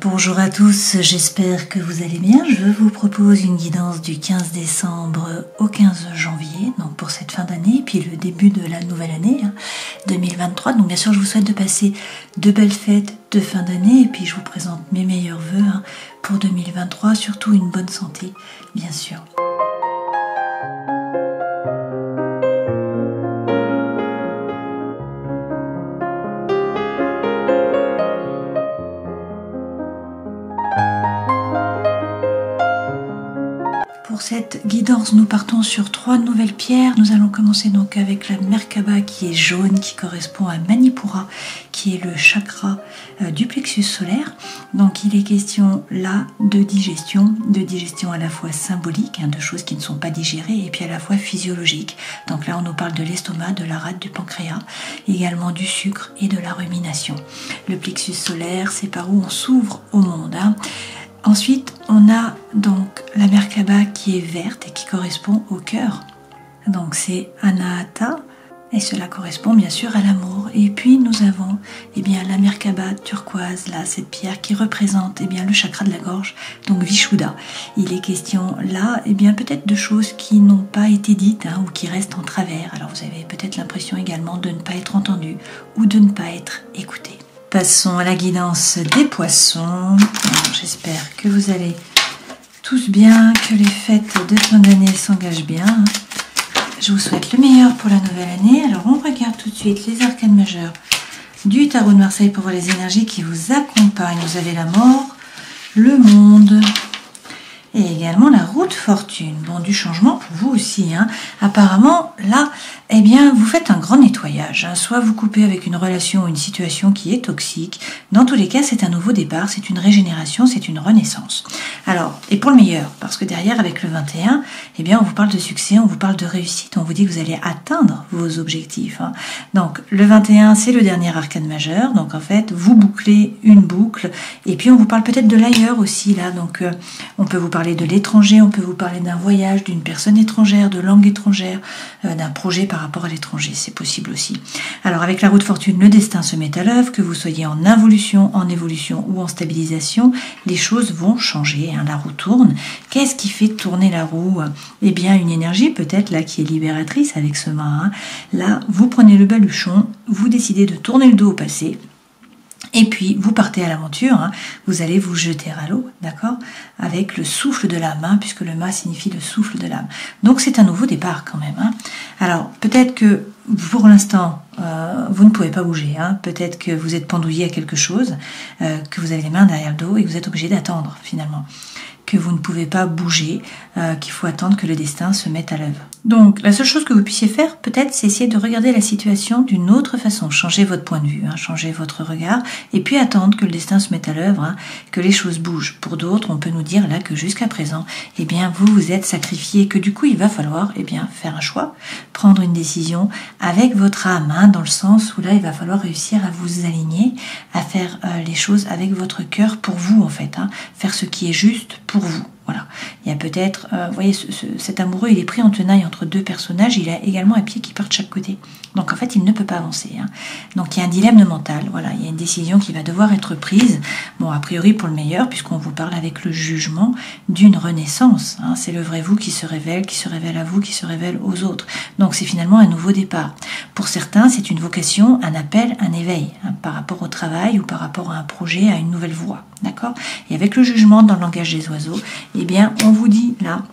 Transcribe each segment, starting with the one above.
Bonjour à tous, j'espère que vous allez bien. Je vous propose une guidance du 15 décembre au 15 janvier, donc pour cette fin d'année, puis le début de la nouvelle année 2023. Donc bien sûr, je vous souhaite de passer de belles fêtes de fin d'année, et puis je vous présente mes meilleurs vœux pour 2023, surtout une bonne santé, bien sûr. Pour cette guidance, nous partons sur 3 nouvelles pierres. Nous allons commencer donc avec la Merkaba qui est jaune, qui correspond à Manipura, qui est le chakra du plexus solaire. Donc il est question là de digestion à la fois symbolique, de choses qui ne sont pas digérées, et puis à la fois physiologique. Donc là on nous parle de l'estomac, de la rate, du pancréas, également du sucre et de la rumination. Le plexus solaire, c'est par où on s'ouvre au monde. Ensuite, on a donc la Merkaba qui est verte et qui correspond au cœur. Donc c'est Anahata et cela correspond bien sûr à l'amour. Et puis nous avons la Merkaba turquoise, là, cette pierre qui représente le chakra de la gorge, donc Vishuddha. Il est question là peut-être de choses qui n'ont pas été dites ou qui restent en travers. Alors vous avez peut-être l'impression également de ne pas être entendu ou de ne pas être écouté. Passons à la guidance des poissons. J'espère que vous allez tous bien, que les fêtes de fin d'année s'engagent bien. Je vous souhaite le meilleur pour la nouvelle année. Alors on regarde tout de suite les arcanes majeures du tarot de Marseille pour voir les énergies qui vous accompagnent. Vous avez la mort, le monde et également la roue de fortune. Bon, du changement pour vous aussi. Apparemment, là, vous faites un grand nettoyage. Soit vous coupez avec une relation ou une situation qui est toxique. Dans tous les cas, c'est un nouveau départ, c'est une régénération, c'est une renaissance. Alors, et pour le meilleur, parce que derrière, avec le 21, on vous parle de succès, on vous parle de réussite, on vous dit que vous allez atteindre vos objectifs. Donc, le 21, c'est le dernier arcane majeur. Donc, en fait, vous bouclez une boucle. Et puis, on vous parle peut-être de l'ailleurs aussi, là. Donc, on peut vous parler de l'étranger, on peut vous parler d'un voyage, d'une personne étrangère, de langue étrangère, d'un projet par rapport à l'étranger, c'est possible aussi. Alors avec la roue de fortune, le destin se met à l'œuvre, que vous soyez en involution, en évolution ou en stabilisation, les choses vont changer, la roue tourne. Qu'est-ce qui fait tourner la roue? Une énergie peut-être là qui est libératrice avec ce mât. Là, vous prenez le baluchon, vous décidez de tourner le dos au passé, et puis, vous partez à l'aventure, vous allez vous jeter à l'eau, d'accord? Avec le souffle de l'âme, puisque le mât signifie le souffle de l'âme. Donc, c'est un nouveau départ quand même. Alors, peut-être que pour l'instant, vous ne pouvez pas bouger. Peut-être que vous êtes pendouillé à quelque chose, que vous avez les mains derrière le dos et que vous êtes obligé d'attendre finalement. Que vous ne pouvez pas bouger, qu'il faut attendre que le destin se mette à l'œuvre. Donc, la seule chose que vous puissiez faire, peut-être, c'est essayer de regarder la situation d'une autre façon, changer votre point de vue, changer votre regard, et puis attendre que le destin se mette à l'œuvre, que les choses bougent. Pour d'autres, on peut nous dire là que jusqu'à présent, vous vous êtes sacrifié, que du coup, il va falloir, faire un choix, prendre une décision avec votre âme, dans le sens où là, il va falloir réussir à vous aligner, à faire les choses avec votre cœur pour vous, en fait, faire ce qui est juste pour vous. Voilà. Il y a peut-être, vous voyez, cet amoureux, il est pris en tenaille entre deux personnages, il a également un pied qui part de chaque côté. Donc en fait, il ne peut pas avancer. Donc il y a un dilemme mental, voilà, il y a une décision qui va devoir être prise, bon, a priori pour le meilleur, puisqu'on vous parle avec le jugement d'une renaissance. C'est le vrai vous qui se révèle à vous, qui se révèle aux autres. Donc c'est finalement un nouveau départ. Pour certains, c'est une vocation, un appel, un éveil, par rapport au travail ou par rapport à un projet, à une nouvelle voie. D'accord? Et avec le jugement dans le langage des oiseaux, on vous dit là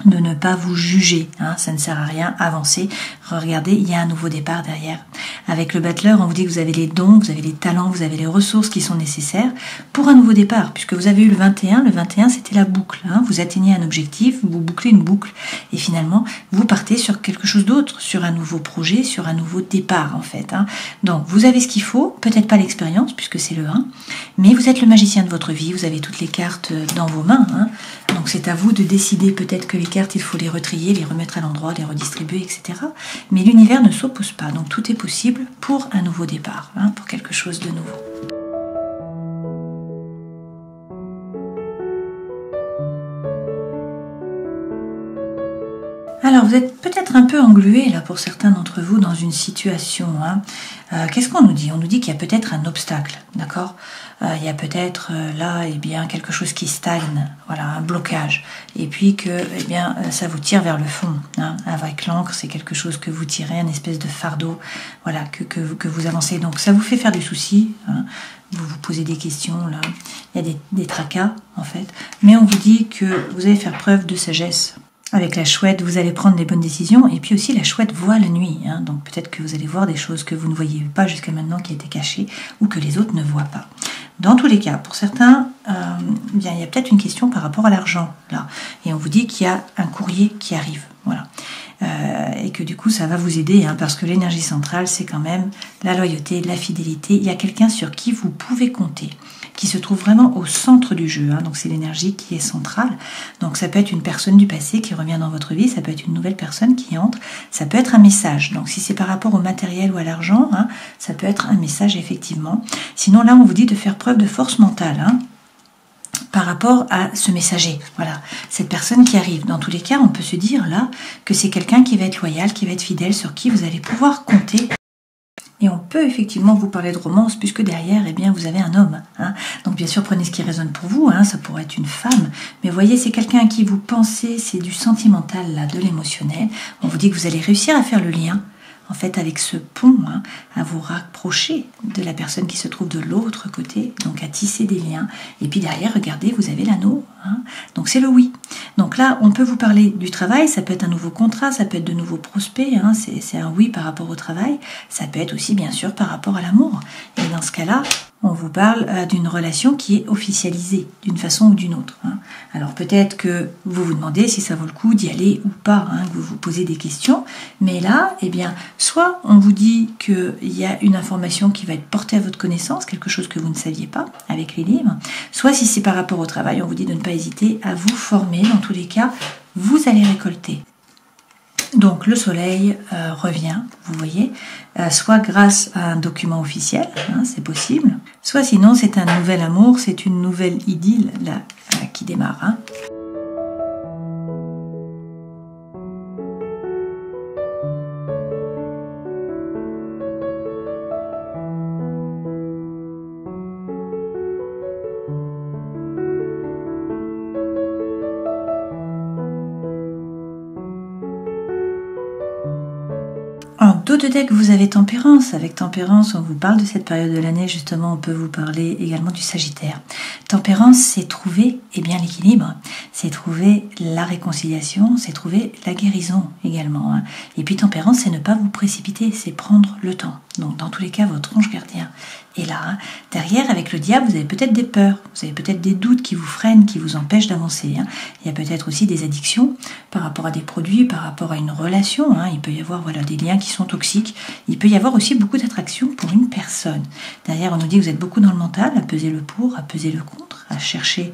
de ne pas vous juger, ça ne sert à rien, avancez, regardez, il y a un nouveau départ derrière. Avec le battleur, on vous dit que vous avez les dons, vous avez les talents, vous avez les ressources qui sont nécessaires pour un nouveau départ, puisque vous avez eu le 21 c'était la boucle, vous atteignez un objectif, vous bouclez une boucle, et finalement, vous partez sur quelque chose d'autre, sur un nouveau projet, sur un nouveau départ en fait. Donc, vous avez ce qu'il faut, peut-être pas l'expérience, puisque c'est le 1, mais vous êtes le magicien de votre vie, vous avez toutes les cartes dans vos mains, donc c'est à vous de décider peut-être que les cartes, il faut les retrier, les remettre à l'endroit, les redistribuer, etc. Mais l'univers ne s'oppose pas, donc tout est possible pour un nouveau départ, pour quelque chose de nouveau. Alors, vous êtes peut-être un peu englué, là, pour certains d'entre vous, dans une situation. Hein. Qu'est-ce qu'on nous dit? On nous dit qu'il y a peut-être un obstacle, d'accord? Il y a peut-être là, eh bien, quelque chose qui stagne, voilà, un blocage. Et puis que, eh bien, ça vous tire vers le fond. Hein. Avec l'encre, c'est quelque chose que vous tirez, une espèce de fardeau, voilà, que vous avancez. Donc, ça vous fait faire des soucis. Hein. Vous vous posez des questions, là. Il y a des tracas, en fait. Mais on vous dit que vous allez faire preuve de sagesse. Avec la chouette, vous allez prendre les bonnes décisions. Et puis aussi, la chouette voit la nuit. Hein, donc peut-être que vous allez voir des choses que vous ne voyez pas jusqu'à maintenant, qui étaient cachées, ou que les autres ne voient pas. Dans tous les cas, pour certains, bien, il y a peut-être une question par rapport à l'argent, là. Et on vous dit qu'il y a un courrier qui arrive. Voilà. Et que du coup, ça va vous aider, hein, parce que l'énergie centrale, c'est quand même la loyauté, la fidélité. Il y a quelqu'un sur qui vous pouvez compter, qui se trouve vraiment au centre du jeu. Hein, donc c'est l'énergie qui est centrale. Donc ça peut être une personne du passé qui revient dans votre vie, ça peut être une nouvelle personne qui entre, ça peut être un message. Donc si c'est par rapport au matériel ou à l'argent, hein, ça peut être un message effectivement. Sinon là, on vous dit de faire preuve de force mentale. Hein, par rapport à ce messager, voilà, cette personne qui arrive. Dans tous les cas, on peut se dire là que c'est quelqu'un qui va être loyal, qui va être fidèle, sur qui vous allez pouvoir compter. Et on peut effectivement vous parler de romance, puisque derrière, eh bien, vous avez un homme. Hein. Donc bien sûr, prenez ce qui résonne pour vous, hein, ça pourrait être une femme, mais voyez, c'est quelqu'un à qui vous pensez, c'est du sentimental, là, de l'émotionnel. On vous dit que vous allez réussir à faire le lien, en fait, avec ce pont, hein, à vous rapprocher de la personne qui se trouve de l'autre côté, donc à tisser des liens. Et puis derrière, regardez, vous avez l'anneau. Hein, donc c'est le oui. Donc là, on peut vous parler du travail, ça peut être un nouveau contrat, ça peut être de nouveaux prospects, hein, c'est un oui par rapport au travail. Ça peut être aussi, bien sûr, par rapport à l'amour. Et dans ce cas-là, on vous parle d'une relation qui est officialisée, d'une façon ou d'une autre. Hein. Alors peut-être que vous vous demandez si ça vaut le coup d'y aller ou pas, hein, que vous vous posez des questions. Mais là, eh bien, soit on vous dit qu'il y a une information qui va être portée à votre connaissance, quelque chose que vous ne saviez pas avec les livres, soit si c'est par rapport au travail, on vous dit de ne pas hésiter à vous former. Dans tous les cas, vous allez récolter. Donc le soleil revient, vous voyez, soit grâce à un document officiel, hein, c'est possible, soit sinon c'est un nouvel amour, c'est une nouvelle idylle là, qui démarre. Hein. En dos de deck, vous avez Tempérance. Avec Tempérance, on vous parle de cette période de l'année. Justement, on peut vous parler également du Sagittaire. Tempérance, c'est trouver l'équilibre, c'est trouver la réconciliation, c'est trouver la guérison également. Hein. Et puis Tempérance, c'est ne pas vous précipiter, c'est prendre le temps. Donc dans tous les cas, votre ange gardien est là. Hein. Derrière, avec le diable, vous avez peut-être des peurs, vous avez peut-être des doutes qui vous freinent, qui vous empêchent d'avancer. Hein. Il y a peut-être aussi des addictions par rapport à des produits, par rapport à une relation. Hein. Il peut y avoir des liens qui sont toxiques. Il peut y avoir aussi beaucoup d'attraction pour une personne. Derrière, on nous dit que vous êtes beaucoup dans le mental, à peser le pour, à peser le contre, à chercher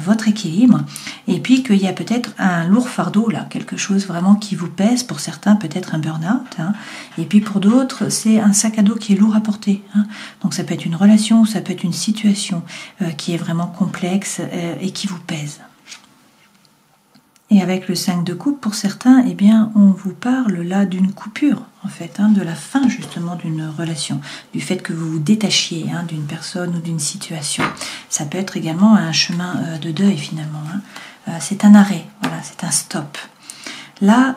votre équilibre. Et puis qu'il y a peut-être un lourd fardeau, là, quelque chose vraiment qui vous pèse. Pour certains, peut-être un burn-out. Hein. Et puis pour d'autres, c'est un sac à dos qui est lourd à porter. Hein. Donc ça peut être une relation, ça peut être une situation qui est vraiment complexe et qui vous pèse. Et avec le 5 de coupe, pour certains, eh bien, on vous parle là d'une coupure, en fait, hein, de la fin justement d'une relation, du fait que vous vous détachiez hein, d'une personne ou d'une situation. Ça peut être également un chemin de deuil finalement. Hein. C'est un arrêt, voilà, c'est un stop. Là,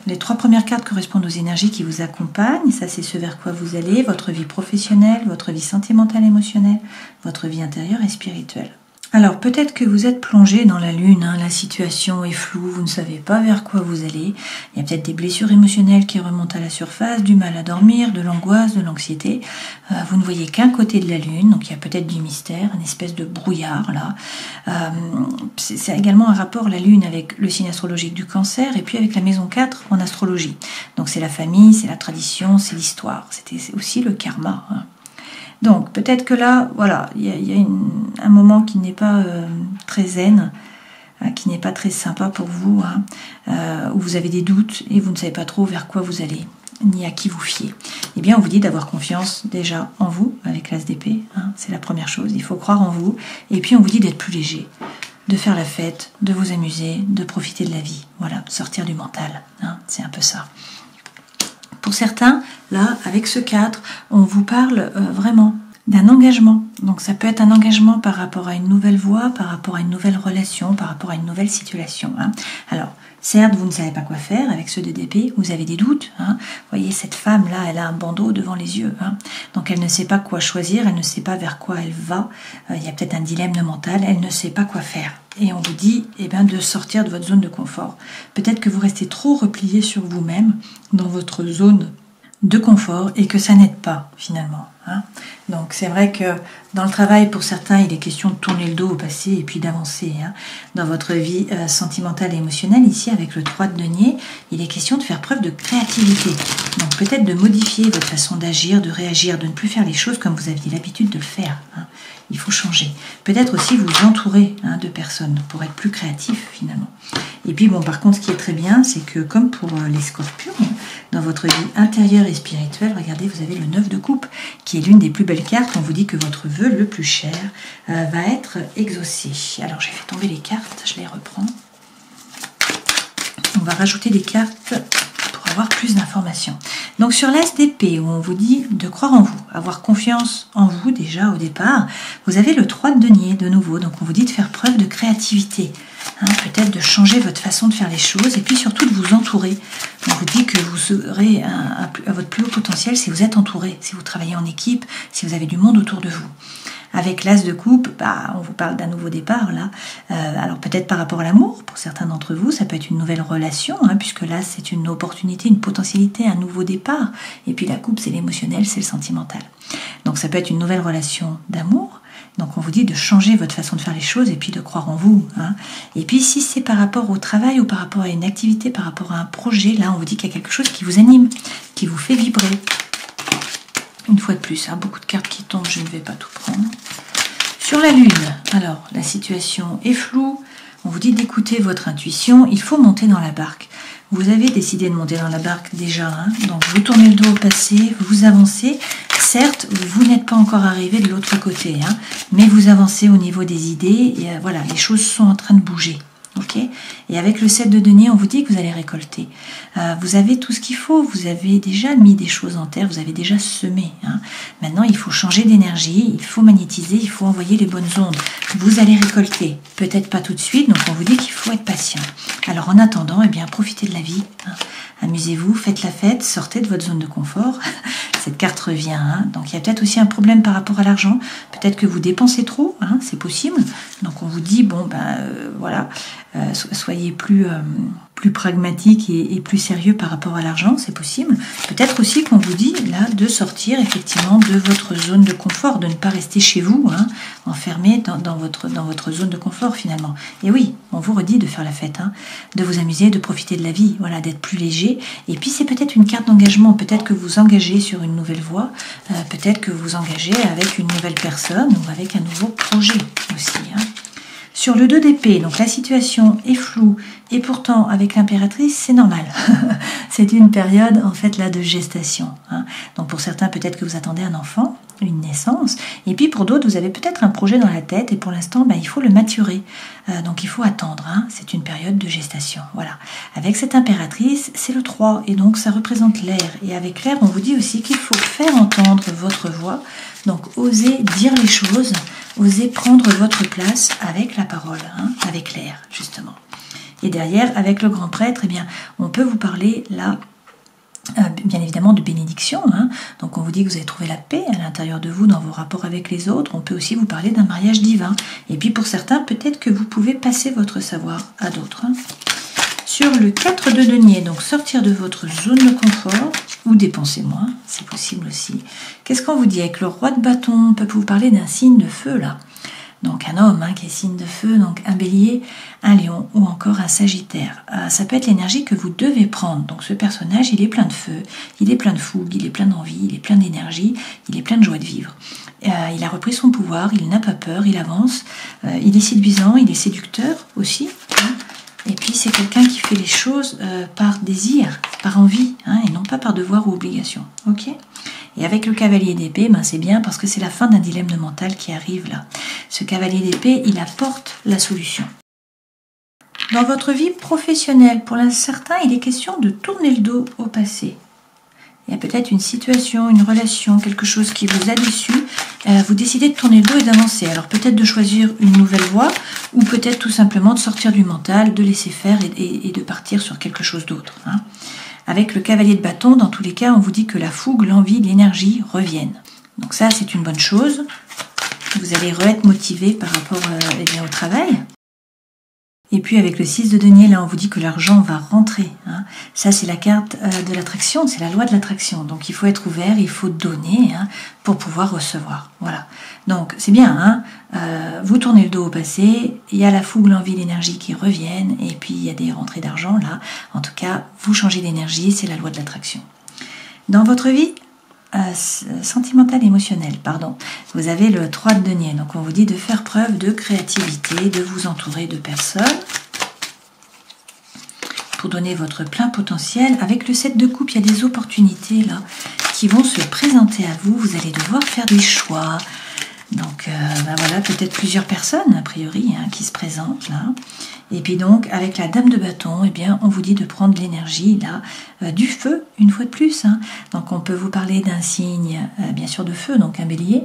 les 3 premières cartes correspondent aux énergies qui vous accompagnent. Ça, c'est ce vers quoi vous allez, votre vie professionnelle, votre vie sentimentale, émotionnelle, votre vie intérieure et spirituelle. Alors peut-être que vous êtes plongé dans la lune, hein, la situation est floue, vous ne savez pas vers quoi vous allez. Il y a peut-être des blessures émotionnelles qui remontent à la surface, du mal à dormir, de l'angoisse, de l'anxiété. Vous ne voyez qu'un côté de la lune, donc il y a peut-être du mystère, une espèce de brouillard là. C'est également un rapport, la lune, avec le signe astrologique du Cancer et puis avec la maison 4 en astrologie. Donc c'est la famille, c'est la tradition, c'est l'histoire, c'est aussi le karma. Hein. Donc, peut-être que là, voilà, il y a un moment qui n'est pas très zen, qui n'est pas très sympa pour vous, hein, où vous avez des doutes et vous ne savez pas trop vers quoi vous allez, ni à qui vous fier. Eh bien, on vous dit d'avoir confiance déjà en vous, avec l'as d'épée, hein, c'est la première chose, il faut croire en vous. Et puis, on vous dit d'être plus léger. de faire la fête, de vous amuser, de profiter de la vie. Voilà, sortir du mental, hein, c'est un peu ça. Pour certains, là, avec ce 4, on vous parle vraiment d'un engagement. Donc ça peut être un engagement par rapport à une nouvelle voie, par rapport à une nouvelle relation, par rapport à une nouvelle situation. Hein. Alors, certes, vous ne savez pas quoi faire avec ce 2 d'épée, vous avez des doutes. Hein. Vous voyez, cette femme-là, elle a un bandeau devant les yeux. Hein. Donc elle ne sait pas quoi choisir, elle ne sait pas vers quoi elle va. Il y a peut-être un dilemme mental, elle ne sait pas quoi faire. Et on vous dit de sortir de votre zone de confort. Peut-être que vous restez trop replié sur vous-même, dans votre zone de confort, et que ça n'aide pas finalement. Hein. Donc c'est vrai que dans le travail, pour certains, il est question de tourner le dos au passé et puis d'avancer. Hein. Dans votre vie sentimentale et émotionnelle, ici avec le 3 de denier, il est question de faire preuve de créativité. Donc peut-être de modifier votre façon d'agir, de réagir, de ne plus faire les choses comme vous aviez l'habitude de le faire. Hein. Il faut changer. Peut-être aussi vous entourer de personnes pour être plus créatif finalement. Et puis bon, par contre, ce qui est très bien, c'est que comme pour les scorpions, dans votre vie intérieure et spirituelle, regardez, vous avez le 9 de coupe, qui est l'une des plus belles cartes. On vous dit que votre vœu le plus cher va être exaucé. Alors j'ai fait tomber les cartes, je les reprends. On va rajouter des cartes pour avoir plus d'informations. Donc sur l'As d'épée, où on vous dit de croire en vous, avoir confiance en vous déjà au départ, vous avez le 3 de denier de nouveau, donc on vous dit de faire preuve de créativité, hein, peut-être de changer votre façon de faire les choses, et puis surtout de vous entourer. On vous dit que vous serez à votre plus haut potentiel si vous êtes entouré, si vous travaillez en équipe, si vous avez du monde autour de vous. Avec l'As de coupe, on vous parle d'un nouveau départ là. Alors peut-être par rapport à l'amour, pour certains d'entre vous, ça peut être une nouvelle relation, hein, puisque là c'est une opportunité, une potentialité, un nouveau départ. Et puis la coupe, c'est l'émotionnel, c'est le sentimental. Donc ça peut être une nouvelle relation d'amour. Donc on vous dit de changer votre façon de faire les choses et puis de croire en vous. Hein. Et puis si c'est par rapport au travail ou par rapport à une activité, par rapport à un projet, là on vous dit qu'il y a quelque chose qui vous anime, qui vous fait vibrer. Une fois de plus, hein, beaucoup de cartes qui tombent, je ne vais pas tout prendre. Sur la lune, alors la situation est floue, on vous dit d'écouter votre intuition, il faut monter dans la barque. Vous avez décidé de monter dans la barque déjà, hein, donc vous tournez le dos au passé, vous avancez. Certes, vous n'êtes pas encore arrivé de l'autre côté, hein, mais vous avancez au niveau des idées, et voilà, les choses sont en train de bouger. Okay, et avec le 7 de denier, on vous dit que vous allez récolter. Vous avez tout ce qu'il faut, vous avez déjà mis des choses en terre, vous avez déjà semé. Hein. Maintenant, il faut changer d'énergie, il faut magnétiser, il faut envoyer les bonnes ondes. Vous allez récolter, peut-être pas tout de suite, donc on vous dit qu'il faut être patient. Alors en attendant, profitez de la vie. Hein. Amusez-vous, faites la fête, sortez de votre zone de confort. Cette carte revient, hein. Donc il y a peut-être aussi un problème par rapport à l'argent. Peut-être que vous dépensez trop, hein, c'est possible. Donc on vous dit, voilà, soyez plus pragmatique et plus sérieux par rapport à l'argent, c'est possible. Peut-être aussi qu'on vous dit là de sortir effectivement de votre zone de confort, de ne pas rester chez vous, hein, enfermé dans votre zone de confort finalement. Et oui, on vous redit de faire la fête, hein, de vous amuser, de profiter de la vie, voilà, d'être plus léger. Et puis c'est peut-être une carte d'engagement, peut-être que vous engagez sur une nouvelle voie, peut-être que vous engagez avec une nouvelle personne ou avec un nouveau projet aussi, hein. Sur le 2 d'épée, donc la situation est floue et pourtant avec l'impératrice, c'est normal. C'est une période en fait là de gestation. Hein. Donc pour certains, peut-être que vous attendez un enfant, une naissance, et puis pour d'autres, vous avez peut-être un projet dans la tête et pour l'instant, il faut le maturer. Donc il faut attendre. Hein. C'est une période de gestation. Voilà. Avec cette impératrice, c'est le 3 et donc ça représente l'air. Et avec l'air, on vous dit aussi qu'il faut faire entendre votre voix. Donc osez dire les choses, osez prendre votre place avec la parole, hein, avec l'air justement. Et derrière, avec le grand prêtre, on peut vous parler là, bien évidemment, de bénédiction. Hein. Donc on vous dit que vous avez trouvé la paix à l'intérieur de vous dans vos rapports avec les autres. On peut aussi vous parler d'un mariage divin. Et puis pour certains, peut-être que vous pouvez passer votre savoir à d'autres. Hein. Sur le 4 de denier, donc sortir de votre zone de confort ou dépenser moins, c'est possible aussi. Qu'est-ce qu'on vous dit? Avec le roi de bâton, on peut vous parler d'un signe de feu là. Donc un homme qui est signe de feu, donc un bélier, un lion ou encore un sagittaire. Ça peut être l'énergie que vous devez prendre. Donc ce personnage, il est plein de feu, il est plein de fougue, il est plein d'envie, il est plein d'énergie, il est plein de joie de vivre. Il a repris son pouvoir, il n'a pas peur, il avance, il est séduisant, il est séducteur aussi. Hein. Et puis c'est quelqu'un qui fait les choses par désir, par envie, hein, et non pas par devoir ou obligation. Ok ? Et avec le cavalier d'épée, c'est bien parce que c'est la fin d'un dilemme mental qui arrive là. Ce cavalier d'épée, il apporte la solution. Dans votre vie professionnelle, pour certains, il est question de tourner le dos au passé. Il y a peut-être une situation, une relation, quelque chose qui vous a déçu. Vous décidez de tourner le dos et d'avancer. Alors peut-être de choisir une nouvelle voie ou peut-être tout simplement de sortir du mental, de laisser faire et de partir sur quelque chose d'autre. Avec le cavalier de bâton, dans tous les cas, on vous dit que la fougue, l'envie, l'énergie reviennent. Donc ça, c'est une bonne chose. Vous allez être motivé par rapport au travail. Et puis avec le 6 de denier, là on vous dit que l'argent va rentrer. Ça c'est la carte de l'attraction, c'est la loi de l'attraction. Donc il faut être ouvert, il faut donner pour pouvoir recevoir. Voilà. Donc c'est bien, vous tournez le dos au passé, il y a la fougue, l'envie, l'énergie qui reviennent, et puis il y a des rentrées d'argent là. En tout cas, vous changez d'énergie, c'est la loi de l'attraction. Dans votre vie sentimentale, émotionnelle, vous avez le 3 de denier, donc on vous dit de faire preuve de créativité, de vous entourer de personnes pour donner votre plein potentiel. Avec le 7 de coupe, il y a des opportunités là qui vont se présenter à vous, vous allez devoir faire des choix. Donc voilà, peut-être plusieurs personnes a priori qui se présentent là. Et puis donc avec la dame de bâton, eh bien on vous dit de prendre l'énergie là du feu une fois de plus. Donc on peut vous parler d'un signe bien sûr de feu, donc un bélier,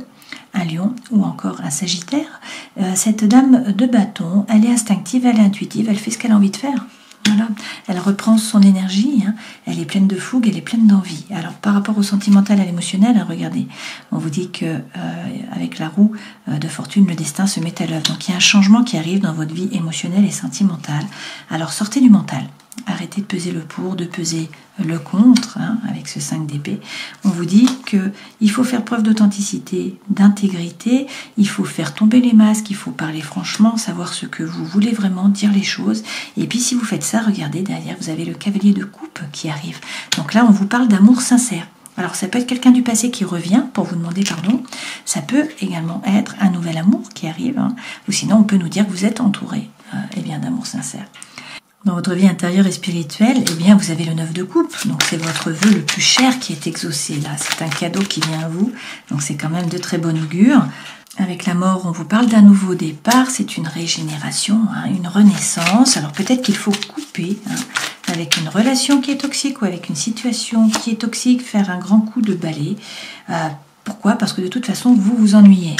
un lion ou encore un sagittaire. Cette dame de bâton, elle est instinctive, elle est intuitive, elle fait ce qu'elle a envie de faire. Voilà. Elle reprend son énergie, elle est pleine de fougue, elle est pleine d'envie. Alors par rapport au sentimental, à l'émotionnel, regardez, on vous dit que avec la roue de fortune, le destin se met à l'œuvre. Donc il y a un changement qui arrive dans votre vie émotionnelle et sentimentale. Alors sortez du mental, arrêtez de peser le pour, de peser le contre, avec ce 5 d'épée. On vous dit qu'il faut faire preuve d'authenticité, d'intégrité, il faut faire tomber les masques, il faut parler franchement, savoir ce que vous voulez vraiment, dire les choses. Et puis si vous faites ça, regardez, derrière vous avez le cavalier de coupe qui arrive. Donc là on vous parle d'amour sincère. Alors ça peut être quelqu'un du passé qui revient pour vous demander pardon, ça peut également être un nouvel amour qui arrive, ou sinon on peut nous dire que vous êtes entouré d'amour sincère. Dans votre vie intérieure et spirituelle, eh bien, vous avez le 9 de coupe. Donc, c'est votre vœu le plus cher qui est exaucé. Là, c'est un cadeau qui vient à vous. Donc, c'est quand même de très bon augure. Avec la mort, on vous parle d'un nouveau départ. C'est une régénération, une renaissance. Alors, peut-être qu'il faut couper avec une relation qui est toxique ou avec une situation qui est toxique, faire un grand coup de balai. Pourquoi? Parce que de toute façon, vous vous ennuyez.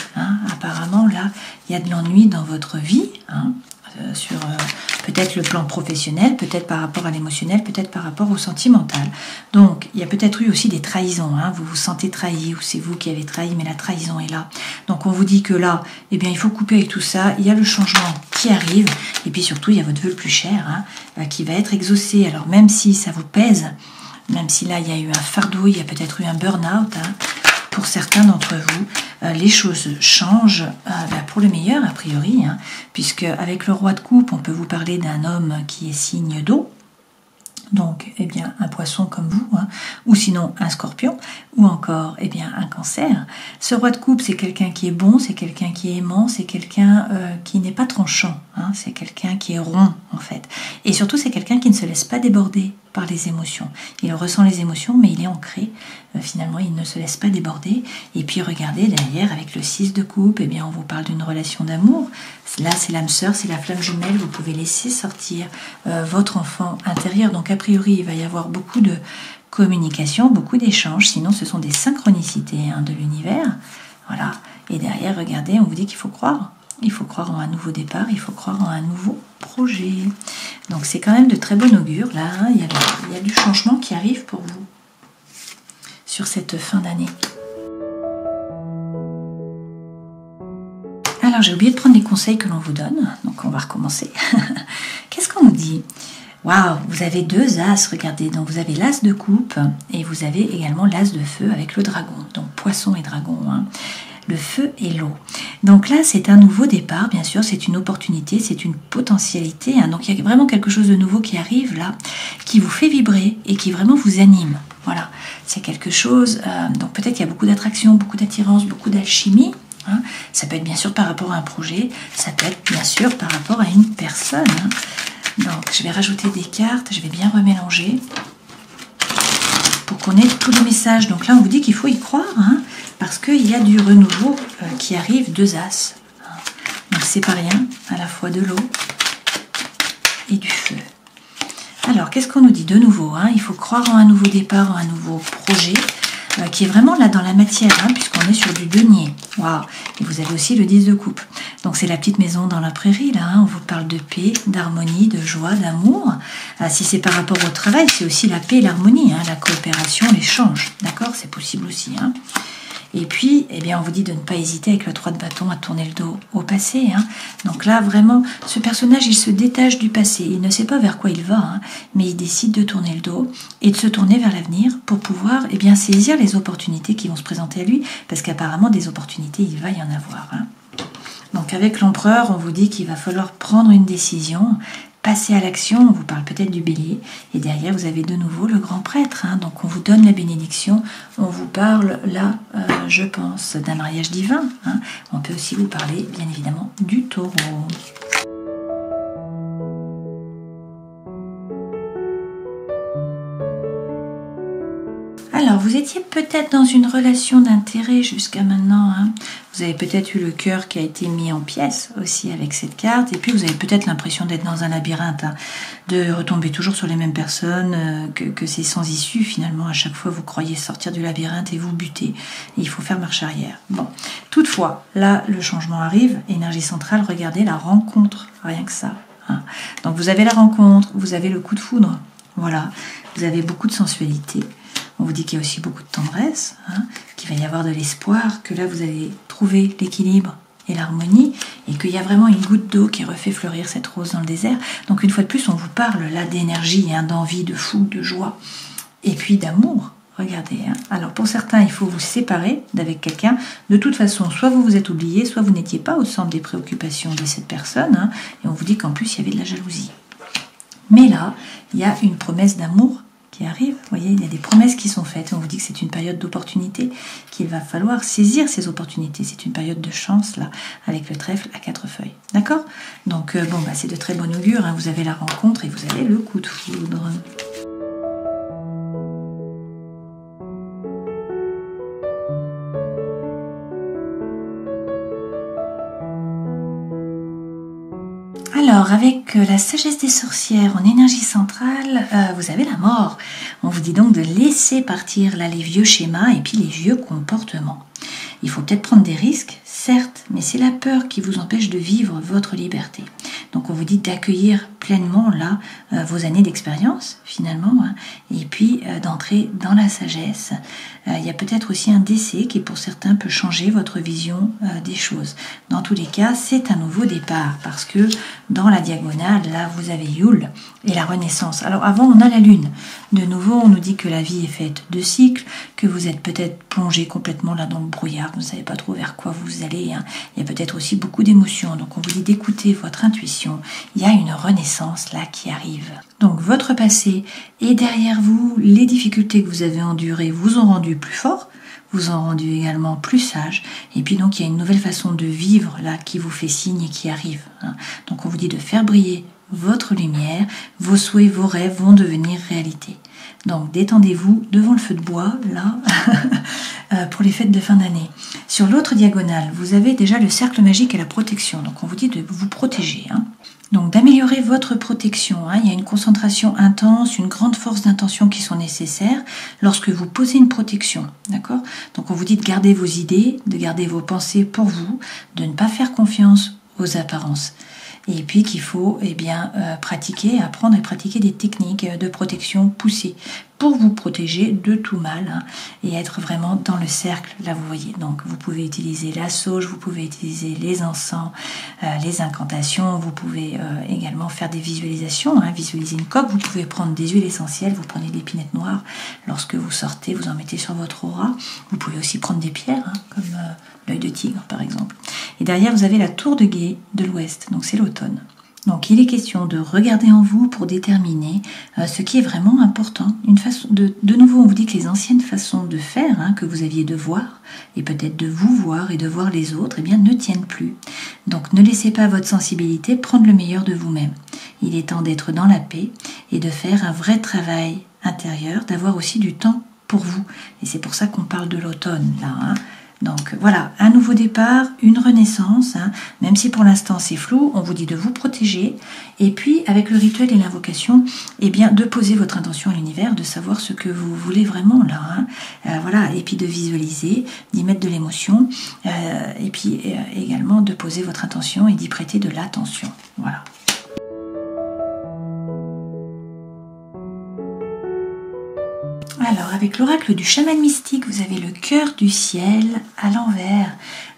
Apparemment, là, il y a de l'ennui dans votre vie. Sur peut-être le plan professionnel, peut-être par rapport à l'émotionnel, peut-être par rapport au sentimental. Donc, il y a peut-être eu aussi des trahisons. Vous vous sentez trahi ou c'est vous qui avez trahi, mais la trahison est là. Donc, on vous dit que là, eh bien, il faut couper avec tout ça. Il y a le changement qui arrive. Et puis surtout, il y a votre vœu le plus cher qui va être exaucé. Alors, même si ça vous pèse, même si là, il y a eu un fardeau, il y a peut-être eu un burn-out, pour certains d'entre vous, les choses changent pour le meilleur, a priori, puisque avec le roi de coupe, on peut vous parler d'un homme qui est signe d'eau, donc un poisson comme vous, ou sinon un scorpion, ou encore un cancer. Ce roi de coupe, c'est quelqu'un qui est bon, c'est quelqu'un qui est aimant, c'est quelqu'un qui n'est pas tranchant, c'est quelqu'un qui est rond en fait. Et surtout, c'est quelqu'un qui ne se laisse pas déborder par les émotions. Il ressent les émotions, mais il est ancré. Finalement, il ne se laisse pas déborder. Et puis, regardez, derrière, avec le 6 de coupe, on vous parle d'une relation d'amour. Là, c'est l'âme sœur, c'est la flamme jumelle. Vous pouvez laisser sortir votre enfant intérieur. Donc, a priori, il va y avoir beaucoup de communication, beaucoup d'échanges. Sinon, ce sont des synchronicités de l'univers. Voilà. Et derrière, regardez, on vous dit qu'il faut croire. Il faut croire en un nouveau départ, il faut croire en un nouveau projet. Donc c'est quand même de très bon augure. Là, il y a du changement qui arrive pour vous sur cette fin d'année. Alors j'ai oublié de prendre les conseils que l'on vous donne, donc on va recommencer. Qu'est-ce qu'on nous dit? Waouh, vous avez 2 as, regardez, donc vous avez l'as de coupe et vous avez également l'as de feu avec le dragon, donc poisson et dragon. Le feu et l'eau. Donc là, c'est un nouveau départ, bien sûr, c'est une opportunité, c'est une potentialité. Donc il y a vraiment quelque chose de nouveau qui arrive là, qui vous fait vibrer et qui vraiment vous anime. Voilà, c'est quelque chose, donc peut-être qu'il y a beaucoup d'attraction, beaucoup d'attirance, beaucoup d'alchimie. Ça peut être bien sûr par rapport à un projet, ça peut être bien sûr par rapport à une personne. Donc je vais rajouter des cartes, je vais bien remélanger pour qu'on ait tous les messages. Donc là, on vous dit qu'il faut y croire, parce qu'il y a du renouveau qui arrive, 2 as. c'est pas rien, à la fois de l'eau et du feu. Alors, qu'est-ce qu'on nous dit de nouveau, hein? Il faut croire en un nouveau départ, en un nouveau projet, qui est vraiment là dans la matière, hein, puisqu'on est sur du denier. Waouh! Et vous avez aussi le 10 de coupe. Donc c'est la petite maison dans la prairie, là, hein. On vous parle de paix, d'harmonie, de joie, d'amour. Si c'est par rapport au travail, c'est aussi la paix et l'harmonie, hein, la coopération, l'échange. D'accord? C'est possible aussi, hein. Et puis, eh bien, on vous dit de ne pas hésiter avec le 3 de bâton à tourner le dos au passé, hein. Donc là, vraiment, ce personnage, il se détache du passé. Il ne sait pas vers quoi il va, hein, mais il décide de tourner le dos et de se tourner vers l'avenir pour pouvoir, eh bien, saisir les opportunités qui vont se présenter à lui, parce qu'apparemment, des opportunités, il va y en avoir, hein. Donc avec l'empereur, on vous dit qu'il va falloir prendre une décision, passer à l'action. On vous parle peut-être du bélier. Et derrière, vous avez de nouveau le grand prêtre, hein. Donc on vous donne la bénédiction. On vous parle là, je pense, d'un mariage divin, hein. On peut aussi vous parler, bien évidemment, du taureau. Alors, vous étiez peut-être dans une relation d'intérêt jusqu'à maintenant, hein. Vous avez peut-être eu le cœur qui a été mis en pièces aussi avec cette carte. Et puis, vous avez peut-être l'impression d'être dans un labyrinthe, hein, de retomber toujours sur les mêmes personnes, que c'est sans issue. Finalement, à chaque fois, vous croyez sortir du labyrinthe et vous butez. Et il faut faire marche arrière. Bon, toutefois, là, le changement arrive. Énergie centrale, regardez la rencontre. Rien que ça, hein. Donc, vous avez la rencontre, vous avez le coup de foudre. Voilà, vous avez beaucoup de sensualité. On vous dit qu'il y a aussi beaucoup de tendresse, hein, qu'il va y avoir de l'espoir, que là vous allez trouver l'équilibre et l'harmonie, et qu'il y a vraiment une goutte d'eau qui refait fleurir cette rose dans le désert. Donc une fois de plus, on vous parle là d'énergie, hein, d'envie, de fougue, de joie, et puis d'amour. Regardez, hein. Alors pour certains, il faut vous séparer d'avec quelqu'un. De toute façon, soit vous vous êtes oublié, soit vous n'étiez pas au centre des préoccupations de cette personne, hein, et on vous dit qu'en plus, il y avait de la jalousie. Mais là, il y a une promesse d'amour qui arrive, vous voyez, il y a des promesses qui sont faites. On vous dit que c'est une période d'opportunité, qu'il va falloir saisir ces opportunités. C'est une période de chance, là, avec le trèfle à 4 feuilles. D'accord? Donc, bon, bah, c'est de très bon augure, hein. Vous avez la rencontre et vous avez le coup de foudre. Alors, avec la sagesse des sorcières en énergie centrale, vous avez la mort. On vous dit donc de laisser partir là les vieux schémas et puis les vieux comportements. Il faut peut-être prendre des risques, certes, mais c'est la peur qui vous empêche de vivre votre liberté. Donc on vous dit d'accueillir pleinement là vos années d'expérience finalement, hein, et puis d'entrer dans la sagesse. Il y a peut-être aussi un décès qui pour certains peut changer votre vision des choses. Dans tous les cas, c'est un nouveau départ parce que dans la diagonale, là vous avez Yule et la renaissance. Alors avant on a la lune. De nouveau on nous dit que la vie est faite de cycles, que vous êtes peut-être plongé complètement là dans le brouillard, vous ne savez pas trop vers quoi vous allez, hein. Il y a peut-être aussi beaucoup d'émotions, donc on vous dit d'écouter votre intuition. Il y a une renaissance là qui arrive. Donc votre passé est derrière vous, les difficultés que vous avez endurées vous ont rendu plus fort, vous ont rendu également plus sage, et puis donc il y a une nouvelle façon de vivre là qui vous fait signe et qui arrive, hein. Donc on vous dit de faire briller votre lumière, vos souhaits, vos rêves vont devenir réalité. Donc détendez-vous devant le feu de bois, là, pour les fêtes de fin d'année. Sur l'autre diagonale, vous avez déjà le cercle magique et la protection. Donc on vous dit de vous protéger, hein. Donc d'améliorer votre protection, hein. Il y a une concentration intense, une grande force d'intention qui sont nécessaires lorsque vous posez une protection, d'accord? Donc on vous dit de garder vos idées, de garder vos pensées pour vous, de ne pas faire confiance aux apparences. Et puis qu'il faut pratiquer, apprendre et pratiquer des techniques de protection poussées pour vous protéger de tout mal, hein, et être vraiment dans le cercle, là vous voyez. Donc vous pouvez utiliser la sauge, vous pouvez utiliser les encens, les incantations, vous pouvez également faire des visualisations, hein, visualiser une coque, vous pouvez prendre des huiles essentielles, vous prenez des épinettes noires, lorsque vous sortez, vous en mettez sur votre aura, vous pouvez aussi prendre des pierres, hein, comme l'œil de tigre par exemple. Et derrière vous avez la tour de guet de l'ouest, donc c'est l'automne. Donc il est question de regarder en vous pour déterminer ce qui est vraiment important. Une façon de nouveau, on vous dit que les anciennes façons de faire, hein, que vous aviez de voir, et peut-être de vous voir et de voir les autres, eh bien ne tiennent plus. Donc ne laissez pas votre sensibilité prendre le meilleur de vous-même. Il est temps d'être dans la paix et de faire un vrai travail intérieur, d'avoir aussi du temps pour vous. Et c'est pour ça qu'on parle de l'automne là, hein. Donc voilà, un nouveau départ, une renaissance, hein, même si pour l'instant c'est flou, on vous dit de vous protéger. Et puis avec le rituel et l'invocation, eh bien de poser votre intention à l'univers, de savoir ce que vous voulez vraiment là. Hein. Voilà, et puis de visualiser, d'y mettre de l'émotion, et puis également de poser votre intention et d'y prêter de l'attention. Voilà. Alors, avec l'oracle du chaman mystique, vous avez le cœur du ciel à l'envers.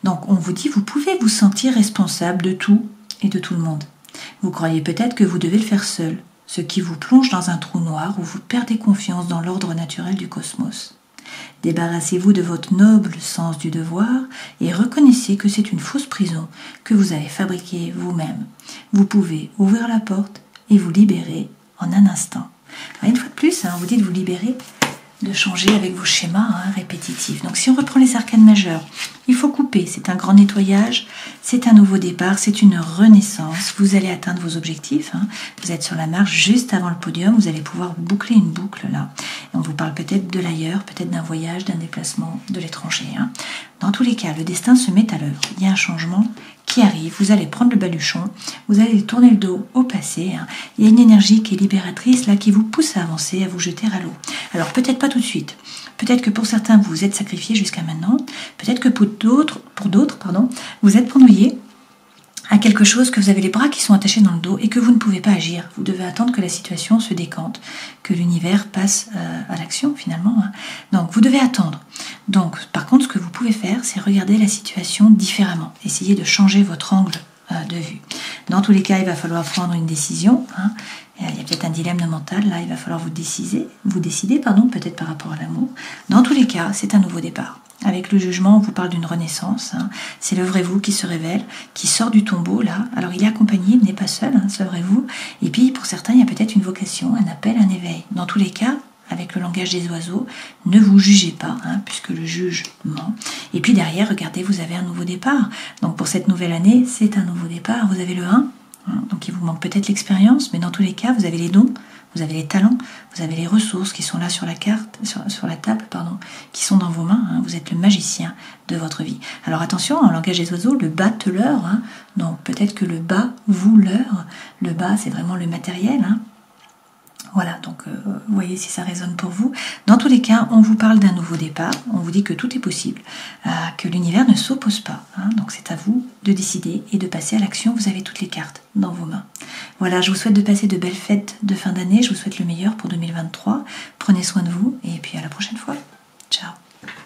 Donc, on vous dit, vous pouvez vous sentir responsable de tout et de tout le monde. Vous croyez peut-être que vous devez le faire seul, ce qui vous plonge dans un trou noir où vous perdez confiance dans l'ordre naturel du cosmos. Débarrassez-vous de votre noble sens du devoir et reconnaissez que c'est une fausse prison que vous avez fabriquée vous-même. Vous pouvez ouvrir la porte et vous libérer en un instant. Alors, une fois de plus, on vous dit de vous libérer, de changer avec vos schémas répétitifs. Donc si on reprend les arcanes majeures, il faut couper, c'est un grand nettoyage, c'est un nouveau départ, c'est une renaissance, vous allez atteindre vos objectifs, vous êtes sur la marche juste avant le podium, vous allez pouvoir boucler une boucle là. Et on vous parle peut-être de l'ailleurs, peut-être d'un voyage, d'un déplacement, de l'étranger. Dans tous les cas, le destin se met à l'œuvre, il y a un changement qui arrive, vous allez prendre le baluchon, vous allez tourner le dos au passé, il y a une énergie qui est libératrice là, qui vous pousse à avancer, à vous jeter à l'eau. Alors peut-être pas tout de suite, peut-être que pour certains vous vous êtes sacrifiés jusqu'à maintenant, peut-être que pour d'autres, vous êtes pendouillés à quelque chose, que vous avez les bras qui sont attachés dans le dos et que vous ne pouvez pas agir. Vous devez attendre que la situation se décante, que l'univers passe à l'action finalement. Donc vous devez attendre. Donc par contre, ce que vous pouvez faire, c'est regarder la situation différemment. Essayez de changer votre angle de vue. Dans tous les cas, il va falloir prendre une décision. Il y a peut-être un dilemme mental, là il va falloir vous décider, peut-être par rapport à l'amour. Dans tous les cas, c'est un nouveau départ. Avec le jugement, on vous parle d'une renaissance. C'est le vrai vous qui se révèle, qui sort du tombeau là. Alors il est accompagné, il n'est pas seul, ce vrai vous. Et puis pour certains, il y a peut-être une vocation, un appel, un éveil. Dans tous les cas, avec le langage des oiseaux, ne vous jugez pas, puisque le juge ment. Et puis derrière, regardez, vous avez un nouveau départ. Donc pour cette nouvelle année, c'est un nouveau départ. Vous avez le 1, donc il vous manque peut-être l'expérience, mais dans tous les cas, vous avez les dons, vous avez les talents, vous avez les ressources qui sont là sur la carte, sur la table, qui sont dans vos mains. Vous êtes le magicien de votre vie. Alors attention, en langage des oiseaux, le bas te leurre. Non, peut-être que le bas vous leurre. Le bas, c'est vraiment le matériel. Voilà, donc vous voyez si ça résonne pour vous. Dans tous les cas, on vous parle d'un nouveau départ, on vous dit que tout est possible, que l'univers ne s'oppose pas. Donc c'est à vous de décider et de passer à l'action. Vous avez toutes les cartes dans vos mains. Voilà, je vous souhaite de passer de belles fêtes de fin d'année. Je vous souhaite le meilleur pour 2023. Prenez soin de vous et puis à la prochaine fois. Ciao.